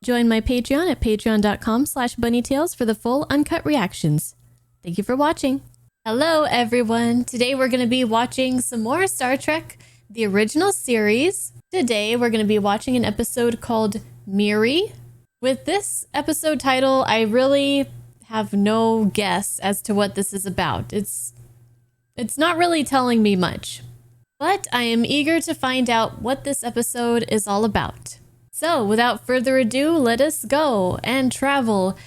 Join my Patreon at patreon.com/bunnytails for the full uncut reactions. Thank you for watching. Hello everyone. Today we're going to be watching some more Star Trek, the original series. Today we're going to be watching an episode called Miri. With this episode title, I really have no guess as to what this is about. It's not really telling me much, but I am eager to find out what this episode is all about. So without further ado, let us go and travel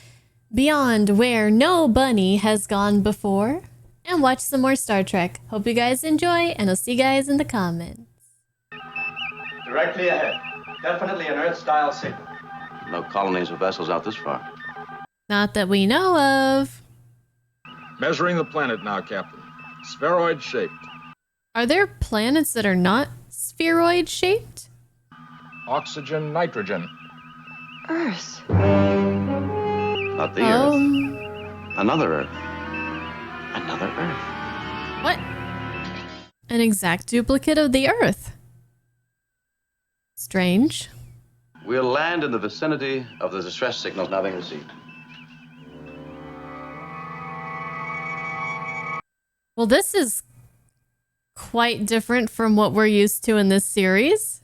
beyond where no bunny has gone before and watch some more Star Trek. Hope you guys enjoy, and I'll see you guys in the comments. Directly ahead. Definitely an Earth-style signal. No colonies or vessels out this far. Not that we know of. Measuring the planet now, Captain. Spheroid-shaped. Are there planets that are not spheroid-shaped? Oxygen, nitrogen. Earth. Not the Earth. Another Earth. Another Earth. What? An exact duplicate of the Earth. Strange. We'll land in the vicinity of the distress signals now being received. Well, this is quite different from what we're used to in this series.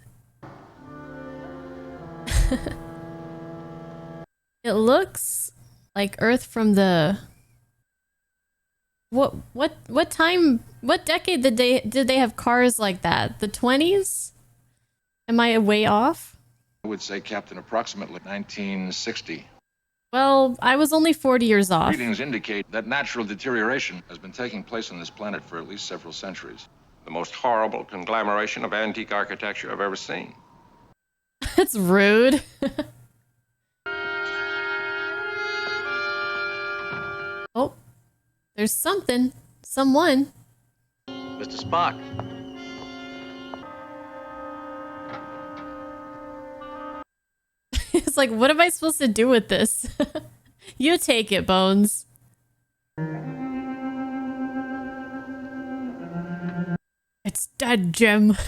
It looks like Earth from the... What time, what decade did they have cars like that? The 20s? Am I way off? I would say, Captain, approximately 1960. Well, I was only 40 years off. Readings indicate that natural deterioration has been taking place on this planet for at least several centuries. The most horrible conglomeration of antique architecture I've ever seen. That's rude. Oh, there's something. Someone. Mr. Spock. It's like, what am I supposed to do with this? You take it, Bones. It's dead, Jim.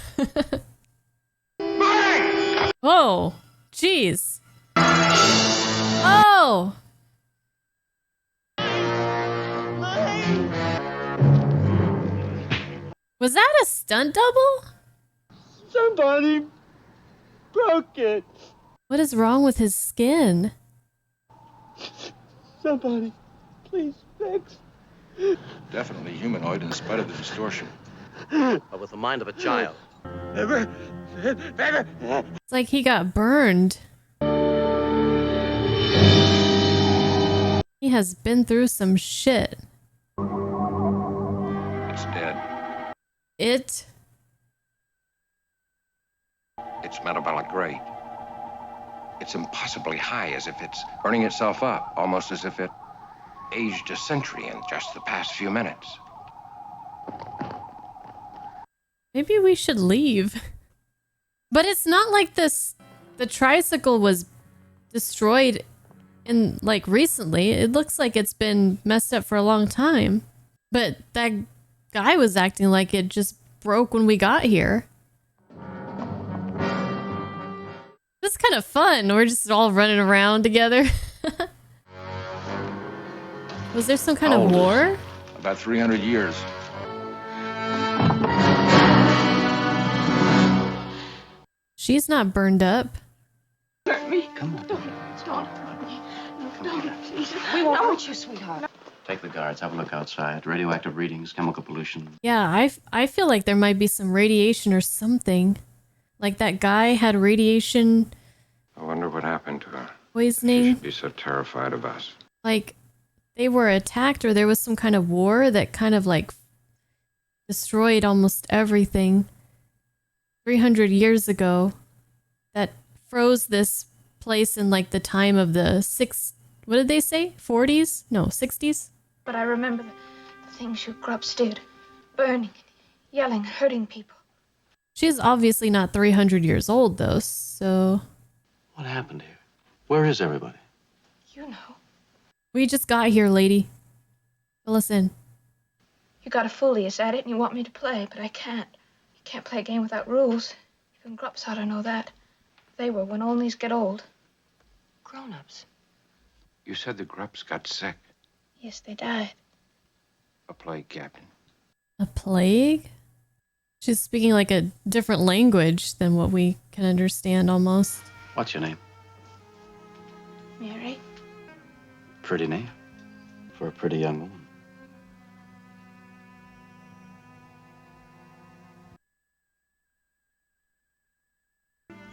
Oh, jeez. Oh! Was that a stunt double? Somebody broke it. What is wrong with his skin? Somebody, please fix. Definitely humanoid in spite of the distortion. But with the mind of a child. It's like he got burned. He has been through some shit. It's dead. It? Its metabolic rate. It's impossibly high, as if it's burning itself up, almost as if it aged a century in just the past few minutes. Maybe we should leave. But it's not like this. The tricycle was destroyed in, like, recently. It looks like it's been messed up for a long time. But that guy was acting like it just broke when we got here. It's kind of fun. We're just all running around together. Was there some kind of war? About 300 years. She's not burned up. Hurt me. Come on. Don't. Please. We won't hurt you, sweetheart. Take the guards. Have a look outside. Radioactive readings, chemical pollution. Yeah, I feel like there might be some radiation or something. Like that guy had radiation I wonder what happened to her. She poisoning. should be so terrified of us. Like they were attacked, or there was some kind of war that kind of like destroyed almost everything 300 years ago, that froze this place in like the time of the what did they say? 40s? No, 60s? But I remember the things you grubs did. Burning, yelling, hurting people. She's obviously not 300 years old though, so... What happened here? Where is everybody? You know. We just got here, lady. Fill us in. You got a fooliest at it and you want me to play, but I can't. You can't play a game without rules. Even grubs ought to know that. They were when onlys get old. grown-ups. You said the grubs got sick. Yes, they died. A plague, Captain. A plague? She's speaking like a different language than what we can understand almost. What's your name? Mary? Pretty name for a pretty young woman.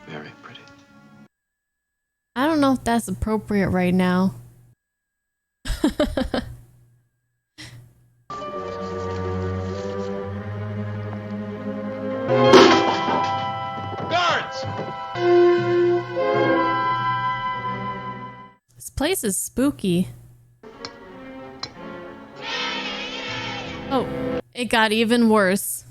Very pretty. I don't know if that's appropriate right now. Guards! This place is spooky. Oh, it got even worse.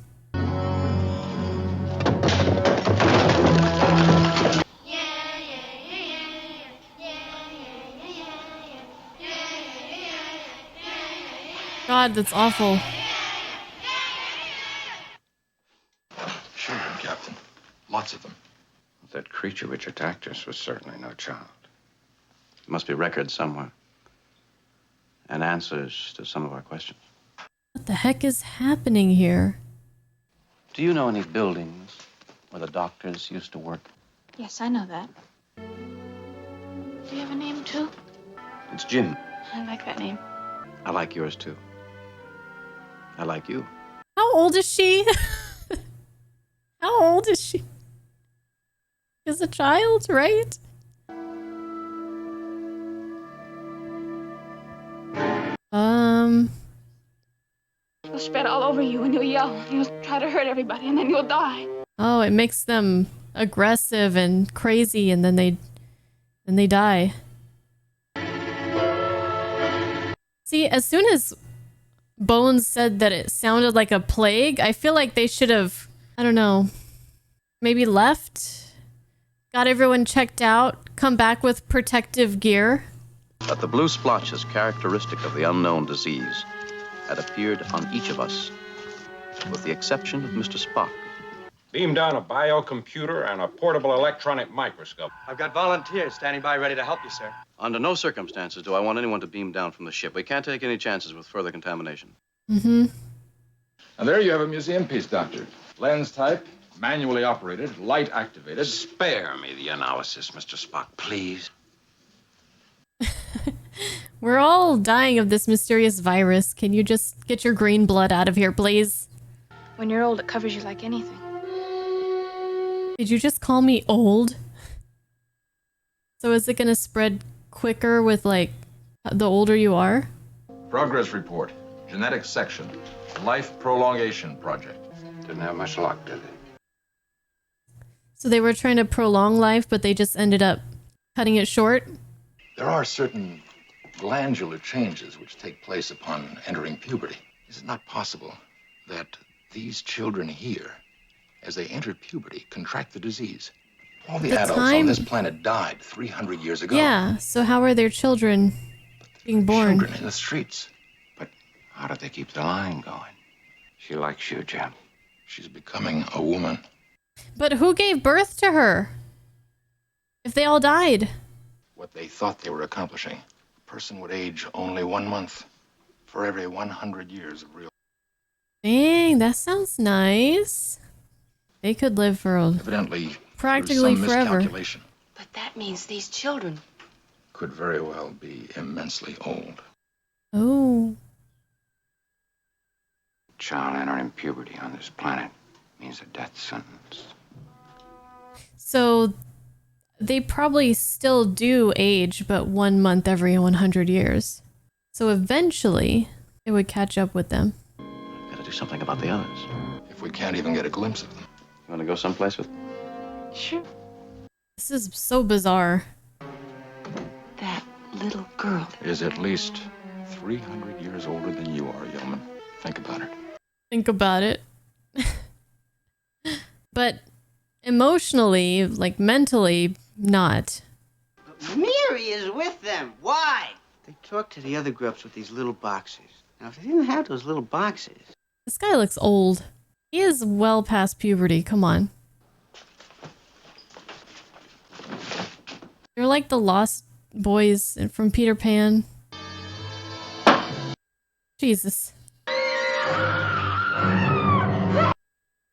God, that's awful. Children, Captain. Lots of them. That creature which attacked us was certainly no child. There must be records somewhere. And answers to some of our questions. What the heck is happening here? Do you know any buildings where the doctors used to work? Yes, I know that. Do you have a name, too? It's Jim. I like that name. I like yours too. I like you. How old is she? How old is she? Is a child, right? He'll spread all over you and you'll yell. And you'll try to hurt everybody and then you'll die. Oh, it makes them aggressive and crazy and then they die. See, as soon as Bones said that it sounded like a plague, I feel like they should have, I don't know, maybe left, got everyone checked out, come back with protective gear. But the blue splotches characteristic of the unknown disease had appeared on each of us, with the exception of Mr. Spock. Beam down a biocomputer and a portable electronic microscope. I've got volunteers standing by ready to help you, sir. Under no circumstances do I want anyone to beam down from the ship. We can't take any chances with further contamination. Mm-hmm. And there you have a museum piece, Doctor. Lens type, manually operated, light activated. Spare me the analysis, Mr. Spock, please. We're all dying of this mysterious virus. Can you just get your green blood out of here, please? When you're old, it covers you like anything. Did you just call me old? So is it gonna spread quicker with, like, the older you are? Progress report. Genetic section. Life prolongation project. Didn't have much luck, did they? So they were trying to prolong life, but they just ended up cutting it short? There are certain glandular changes which take place upon entering puberty. Is it not possible that these children here, as they enter puberty, contract the disease? All the adults on this planet died 300 years ago. Yeah, so how are their children being born? Children in the streets. But how do they keep the line going? She likes you, Jim. She's becoming a woman. But who gave birth to her? If they all died? What they thought they were accomplishing. A person would age only 1 month for every 100 years of real. Dang, that sounds nice. They could live for Evidently, practically some forever. miscalculation. But that means these children. Could very well be immensely old. Oh. Child entering puberty on this planet means a death sentence. So they probably still do age, but 1 month every 100 years. So eventually it would catch up with them. Gotta do something about the others. If we can't even get a glimpse of them. You wanna go someplace with? Sure. This is so bizarre. That little girl. Is at least 300 years older than you are, Yeoman. Think about it. Think about it. But emotionally, like mentally, not. Miri is with them. Why? They talk to the other grubs with these little boxes. Now, if they didn't have those little boxes... This guy looks old. He is well past puberty. Come on. They're like the lost boys from Peter Pan. Jesus.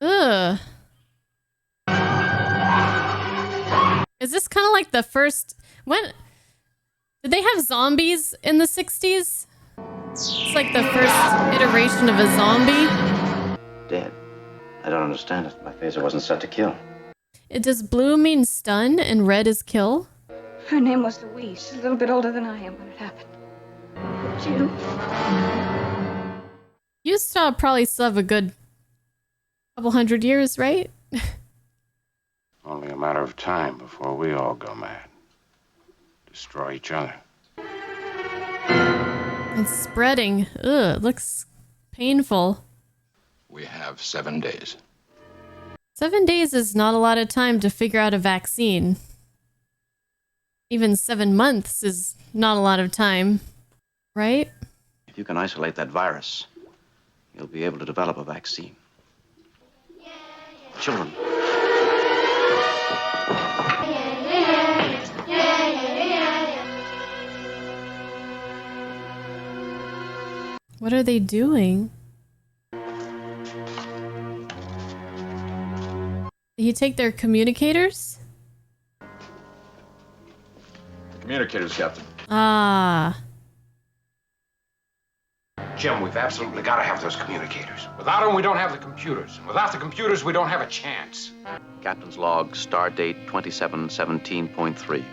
Ugh. Is this kind of like the first... When... Did they have zombies in the 60s? It's like the first iteration of a zombie. Dead. I don't understand it. My phaser wasn't set to kill. Does blue mean stun and red is kill? Her name was Louise. She's a little bit older than I am when it happened. Jim. You probably still have a good couple hundred years, right? Only a matter of time before we all go mad. Destroy each other. It's spreading. Ugh, it looks painful. We have 7 days. 7 days is not a lot of time to figure out a vaccine. Even 7 months is not a lot of time, right? If you can isolate that virus, you'll be able to develop a vaccine. Children. What are they doing? Did he take their communicators? The communicators, Captain. Ah. Jim, we've absolutely got to have those communicators. Without them, we don't have the computers. And without the computers, we don't have a chance. Captain's log, star date 2717.3.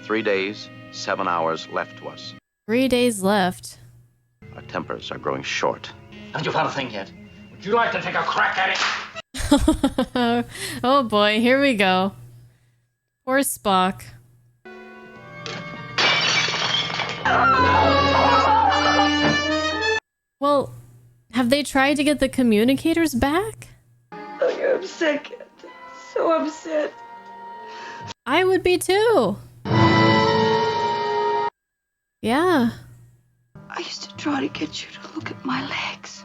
3 days, 7 hours left to us. 3 days left. Our tempers are growing short. Haven't you found a thing yet? Would you like to take a crack at it? Oh boy, here we go. Poor Spock. Well, have they tried to get the communicators back? Oh, you're upset, Captain. So upset. I would be too. Yeah. I used to try to get you to look at my legs.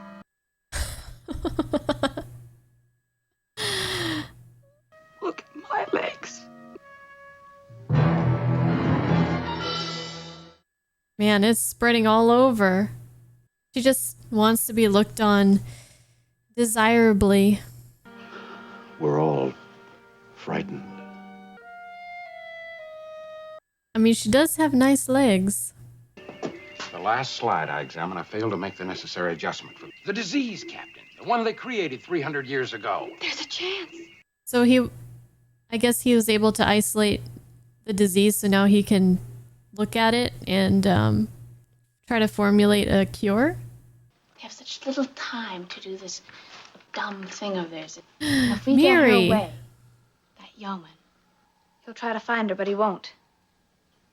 Look at my legs. Man, it's spreading all over. She just wants to be looked on desirably. We're all frightened. I mean, she does have nice legs. The last slide I examined, I failed to make the necessary adjustment for the disease, Captain. The one they created 300 years ago. There's a chance. So I guess he was able to isolate the disease, so now he can look at it and try to formulate a cure. They have such little time to do this dumb thing of theirs. If we get Miri. her away, That yeoman. He'll try to find her, but he won't.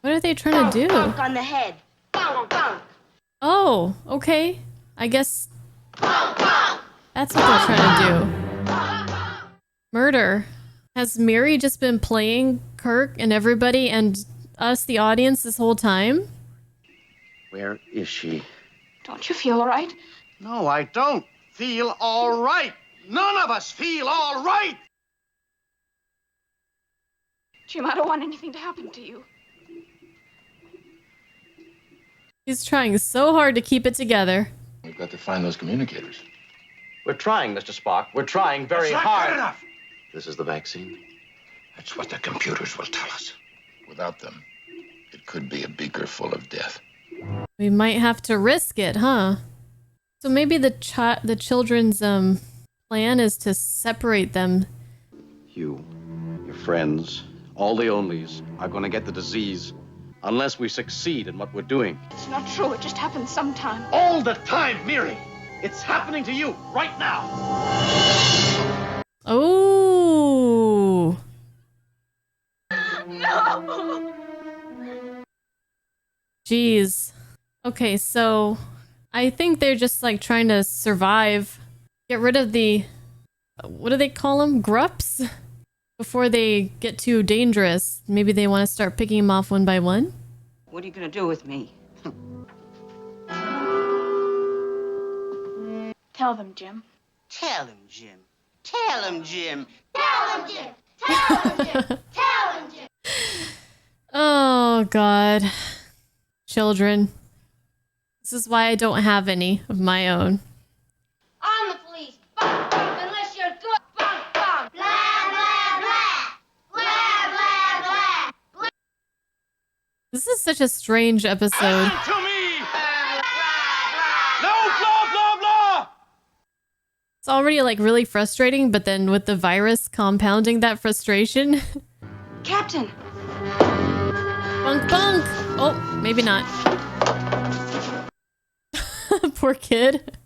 What are they trying to do? bonk on the head. Bonk, bonk. Oh, okay. I guess that's what they're trying to do. Murder. Has Miri just been playing Kirk and everybody and us, the audience, this whole time? Where is she? Don't you feel all right? No, I don't feel all right. None of us feel all right. Jim, I don't want anything to happen to you. He's trying so hard to keep it together. We've got to find those communicators. We're trying, Mr. Spock. We're trying very That's not hard. good enough. This is the vaccine. That's what the computers will tell us. Without them, it could be a beaker full of death. We might have to risk it, huh? So maybe the children's plan is to separate them. You, your friends, all the onlys are going to get the disease unless we succeed in what we're doing. It's not true. It just happens sometime. All the time, Miri. It's happening to you right now. Oh. No! Jeez. Okay, so I think they're just like trying to survive. Get rid of the, what do they call them? Grups? Before they get too dangerous. Maybe they want to start picking them off one by one. What are you going to do with me? Tell them, Jim. Tell him, Jim. Tell him, Jim. Tell him, Jim. Tell him, Jim. Tell him, Jim. Oh, God. Children. This is why I don't have any of my own. I'm the police. Bum, bum, unless you're good. Bum, bum. Blah, blah, blah. Blah, blah, blah. Blah. This is such a strange episode. To me! No, blah, blah, blah! It's already like really frustrating, but then with the virus compounding that frustration. Captain! Bunk, bunk! Oh, maybe not. Poor kid.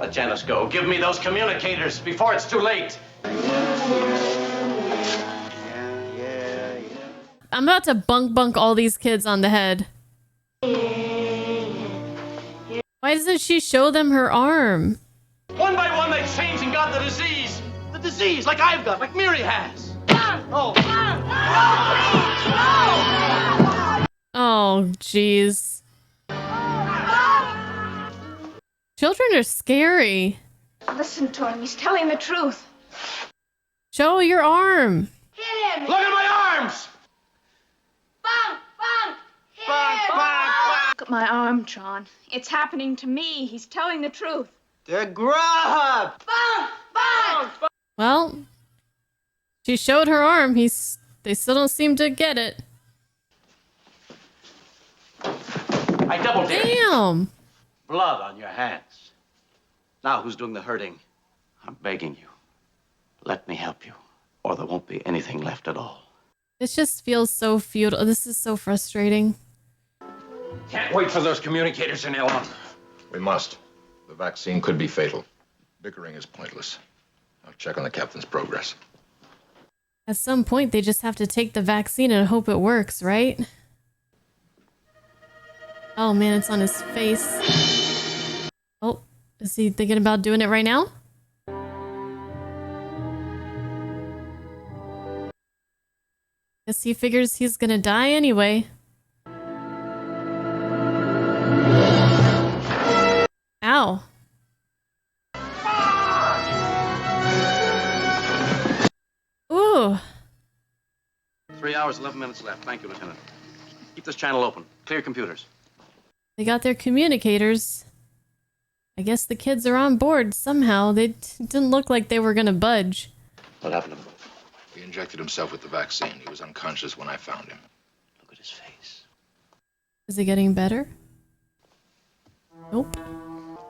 Let Janice go. Give me those communicators before it's too late. I'm about to bunk all these kids on the head. Why doesn't she show them her arm? One by one, they changed and got the disease. The disease, like I've got, like Miri has. Oh. Oh, jeez. Children are scary. Listen to him. He's telling the truth. Show your arm. Hit him. Look at my arms! Bum, bum. Hit Bum, him. bum, bum. Look at my arm, John. It's happening to me. He's telling the truth. The grub! Bum, bum. Well, she showed her arm. They still don't seem to get it. I double dare. Damn. Blood on your hands. Now who's doing the hurting? I'm begging you. Let me help you, or there won't be anything left at all. This just feels so futile. This is so frustrating. Can't wait for those communicators in Elon. We must. The vaccine could be fatal. Bickering is pointless. I'll check on the captain's progress. At some point, they just have to take the vaccine and hope it works, right? Oh man, it's on his face. Oh, is he thinking about doing it right now? Guess he figures he's gonna die anyway. Ow. Ooh. 3 hours, 11 minutes left. Thank you, Lieutenant. Keep this channel open. Clear computers. They got their communicators. I guess the kids are on board somehow. They didn't look like they were gonna budge. What happened to him? He injected himself with the vaccine. He was unconscious when I found him. Look at his face. Is it getting better? Nope.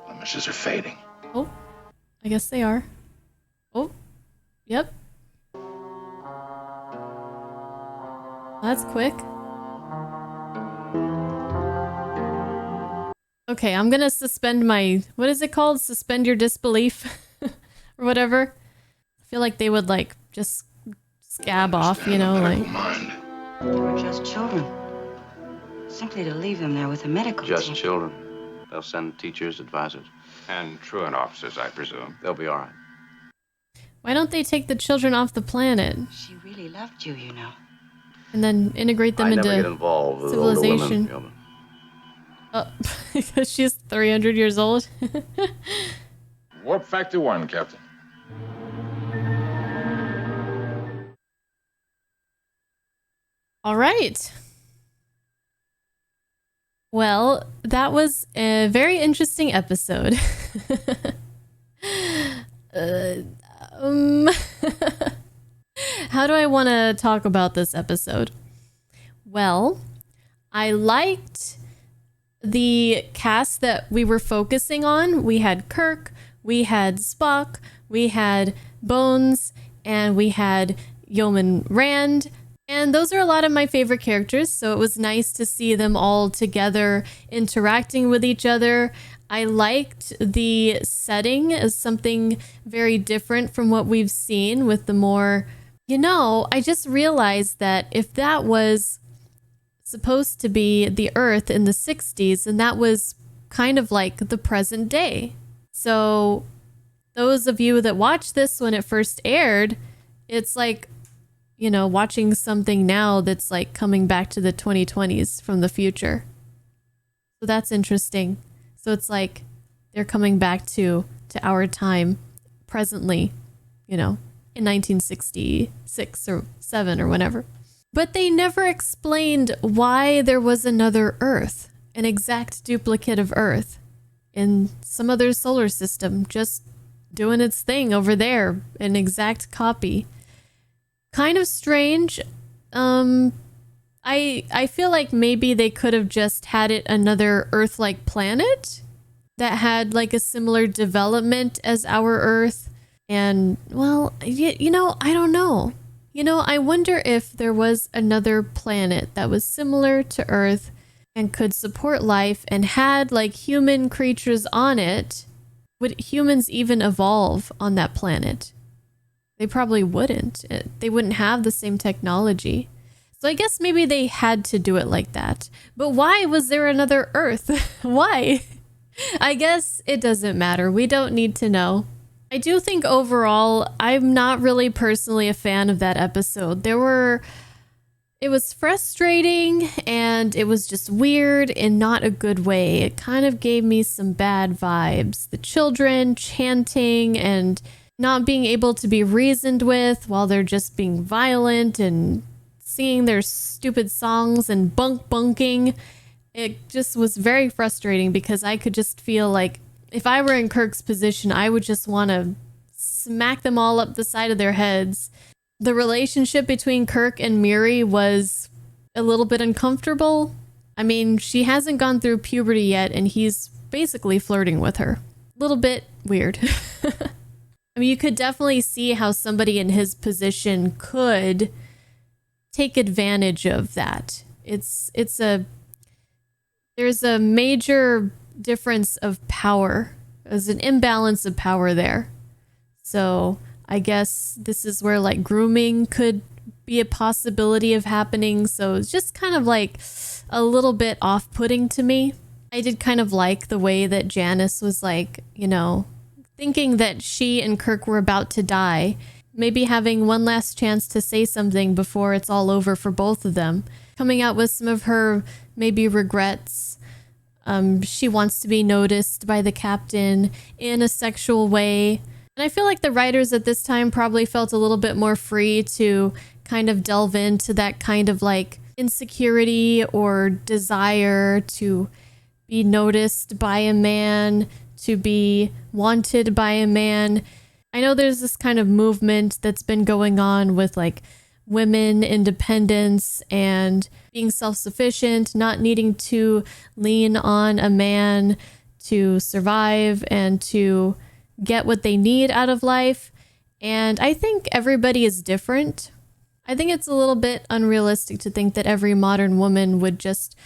Blemishes are fading. Oh, I guess they are. Oh, yep. That's quick. Okay, I'm gonna suspend my... What is it called? Suspend your disbelief? Or whatever. I feel like they would, like, just scab off, you know, like... They were just children. Simply to leave them there with a medical Just team. children. They'll send teachers, advisors. And truant officers, I presume. They'll be all right. Why don't they take the children off the planet She really loved you, you know. and then integrate them I into never get involved with older civilization? women, Gilman. Oh, because she's 300 years old. Warp factor 1, Captain. All right. Well, that was a very interesting episode. How do I want to talk about this episode? Well, I liked the cast that we were focusing on. We had Kirk, we had Spock, we had Bones, and we had Yeoman Rand. And those are a lot of my favorite characters, so it was nice to see them all together interacting with each other. I liked the setting as something very different from what we've seen with the more... You know, I just realized that if that was supposed to be the Earth in the 60s, and that was kind of like the present day. So those of you that watched this when it first aired, it's like, you know, watching something now that's like coming back to the 2020s from the future. So that's interesting. So it's like they're coming back to our time presently, you know, in 1966 or 7 or whenever. But they never explained why there was another Earth, an exact duplicate of Earth in some other solar system, just doing its thing over there, an exact copy. Kind of strange. I feel like maybe they could have just had it another Earth-like planet that had like a similar development as our Earth. And, well, you know, I don't know. You know, I wonder if there was another planet that was similar to Earth and could support life and had like human creatures on it. Would humans even evolve on that planet? They probably wouldn't. They wouldn't have the same technology. So I guess maybe they had to do it like that. But why was there another Earth? Why? I guess it doesn't matter. We don't need to know. I do think overall, I'm not really personally a fan of that episode. It was frustrating and it was just weird in not a good way. It kind of gave me some bad vibes. The children chanting and not being able to be reasoned with while they're just being violent and singing their stupid songs and bunking. It just was very frustrating because I could just feel like if I were in Kirk's position, I would just want to smack them all up the side of their heads. The relationship between Kirk and Miri was a little bit uncomfortable. I mean, she hasn't gone through puberty yet, and he's basically flirting with her. A little bit weird. I mean, you could definitely see how somebody in his position could take advantage of that. There's a major difference of power. There's an imbalance of power there. So I guess this is where like grooming could be a possibility of happening. So it's just kind of like a little bit off-putting to me. I did kind of like the way that Janice was like, you know, thinking that she and Kirk were about to die, maybe having one last chance to say something before it's all over for both of them, coming out with some of her maybe regrets. She wants to be noticed by the captain in a sexual way. And I feel like the writers at this time probably felt a little bit more free to kind of delve into that kind of like insecurity or desire to be noticed by a man, to be wanted by a man. I know there's this kind of movement that's been going on with like women independence and being self-sufficient, not needing to lean on a man to survive and to get what they need out of life. And I think everybody is different. I think it's a little bit unrealistic to think that every modern woman would just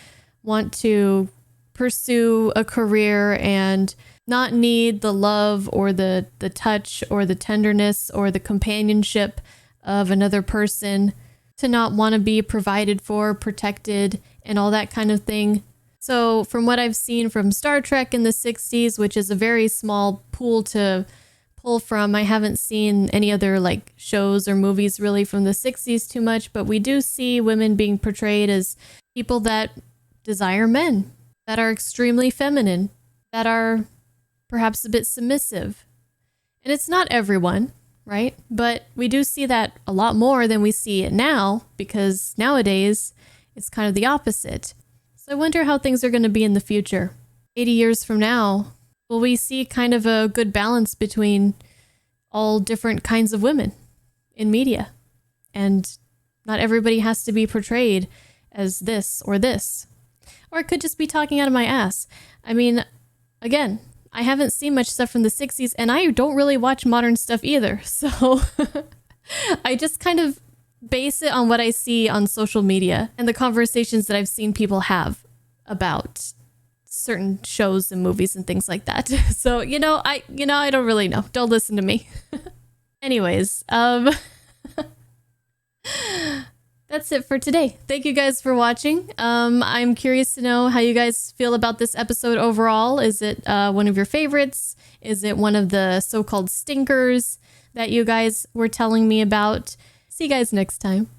want to pursue a career and not need the love or the touch or the tenderness or the companionship of another person, to not want to be provided for, protected, and all that kind of thing. So from what I've seen from Star Trek in the 60s, which is a very small pool to pull from, I haven't seen any other like shows or movies really from the 60s too much, but we do see women being portrayed as people that desire men, that are extremely feminine, that are perhaps a bit submissive. And it's not everyone, right? But we do see that a lot more than we see it now, because nowadays it's kind of the opposite. So I wonder how things are going to be in the future. 80 years from now, will we see kind of a good balance between all different kinds of women in media? And not everybody has to be portrayed as this or this. Or it could just be talking out of my ass. I mean, again, I haven't seen much stuff from the 60s, and I don't really watch modern stuff either. So I just kind of base it on what I see on social media and the conversations that I've seen people have about certain shows and movies and things like that. So, I don't really know. Don't listen to me. Anyways, that's it for today. Thank you guys for watching. I'm curious to know how you guys feel about this episode overall. Is it one of your favorites? Is it one of the so-called stinkers that you guys were telling me about? See you guys next time.